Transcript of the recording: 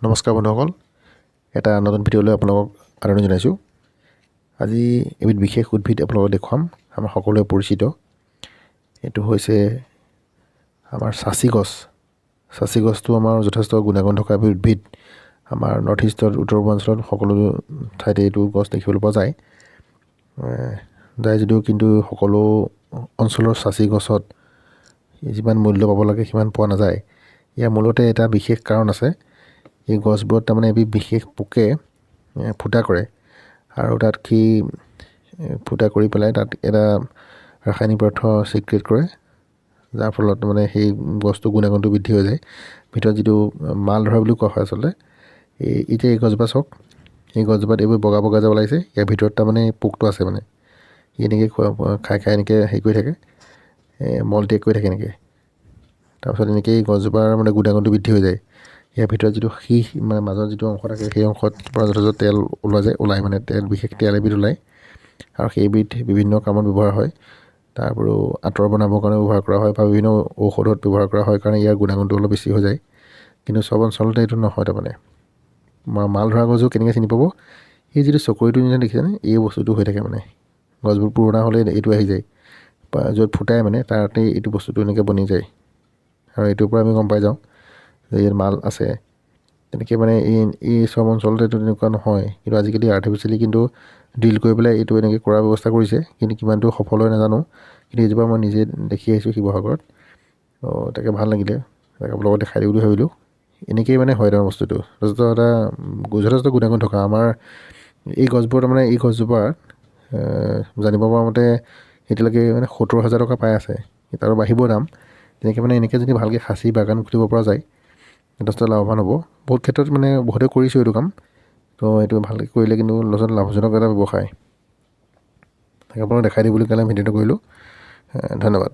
নমস্কাৰ বন্ধুসকল, এটা নতুন ভিডিঅ'লৈ আপোনালোকক আদৰণি জনাইছোঁ। আজি এবিধ বিশেষ উদ্ভিদ আপোনালোকক দেখুৱাম, আমাৰ সকলোৱে পৰিচিত। এইটো হৈছে আমাৰ চাচি গছ। চাচি গছটো আমাৰ যথেষ্ট গুণাগুণ থকা এবিধ উদ্ভিদ। আমাৰ নৰ্থ ইষ্টত, উত্তৰ পূৰ্বাঞ্চলত সকলো ঠাইতে এইটো গছ দেখিবলৈ পোৱা যায়। যদিও কিন্তু সকলো অঞ্চলৰ চাচি গছত যিমান মূল্য পাব লাগে সিমান পোৱা নাযায়। ইয়াৰ মূলতে এটা বিশেষ কাৰণ আছে। এই গছবোৰত তাৰমানে এবিধ বিশেষ পোকে ফুটা কৰে আৰু তাত কি ফুটা কৰি পেলাই তাত এটা ৰাসায়নিক পদাৰ্থ চিক্ৰেট কৰে, যাৰ ফলত মানে সেই গছটোৰ গুণাগুণটো বৃদ্ধি হৈ যায়। ভিতৰত যিটো মাল ধৰা বুলি কোৱা হয় আচলতে, এতিয়া এই গছজোপা চাওক, এই গছজোপাত এইবোৰ বগা বগা যাব লাগিছে, ইয়াৰ ভিতৰত তাৰমানে পোকটো আছে। মানে এনেকৈ খাই এনেকৈ হেৰি কৰি থাকে, মল ত্যাগ কৰি থাকে এনেকৈ। তাৰপিছত এনেকৈয়ে গছজোপাৰ মানে গুণাগুণটো বৃদ্ধি হৈ যায়। ইয়াৰ ভিতৰত যিটো শীষ মানে মাজৰ যিটো অংশ থাকে, সেই অংশত পৰা যথেষ্ট তেল ওলাই মানে বিশেষ তেল এবিধ ওলায় আৰু সেইবিধ বিভিন্ন কামত ব্যৱহাৰ হয়। তাৰ উপৰিও আঁতৰ বনাবৰ কাৰণে ব্যৱহাৰ কৰা হয় বা বিভিন্ন ঔষধত ব্যৱহাৰ কৰা হয়, কাৰণে ইয়াৰ গুণাগুণটো অলপ বেছি হৈ যায়। কিন্তু চব অঞ্চলতে এইটো নহয়। তাৰমানে মাল ধৰা গছবোৰ কেনেকৈ চিনি পাব, এই যিটো চকৰিটো নিচিনা দেখিছেনে, এই বস্তুটো হৈ থাকে। মানে গছবোৰ পুৰণা হ'লে এইটো আহি যায়, বা য'ত ফুটাই মানে তাতেই এইটো বস্তুটো এনেকৈ বনি যায় আৰু এইটোৰ পৰা আমি গম পাই যাওঁ যে ইয়াত মাল আছে। তেনেকৈ মানে এই চব অঞ্চলতে এইটো তেনেকুৱা নহয়, কিন্তু আজিকালি আৰ্টিফিচিয়েলি কিন্তু ড্ৰিল কৰি পেলাই এইটো এনেকৈ কৰাৰ ব্যৱস্থা কৰিছে। কিন্তু কিমানটো সফল হয় নাজানো, কিন্তু এইজোপা মই নিজে দেখি আহিছোঁ শিৱসাগৰত। তাকে ভাল লাগিলে, তাকে আপোনালোকক দেখাই দিওঁ বুলি ভাবিলোঁ। এনেকৈয়ে মানে হয় তাৰ বস্তুটো, যথেষ্ট গুণাগুণ থকা আমাৰ এই গছবোৰ। তাৰমানে এই গছজোপা জানিব পৰা মতে এতিয়ালৈকে মানে 70,000 টকা পাই আছে, তাৰো বাঢ়িব দাম। তেনেকৈ মানে এনেকৈ যদি ভালকৈ সাঁচি বাগান খুলিব পৰা যায়, যথেষ্ট লাভৱান হ'ব। বহুত ক্ষেত্ৰত মানে বহুতে কৰিছোঁ এইটো কাম। তো এইটো ভালকৈ কৰিলে কিন্তু লাভজনক এটা ব্যৱসায়। তাকে আপোনাক দেখাই দিওঁ বুলি কাৰণে ভিডিঅ'টো কৰিলোঁ। ধন্যবাদ।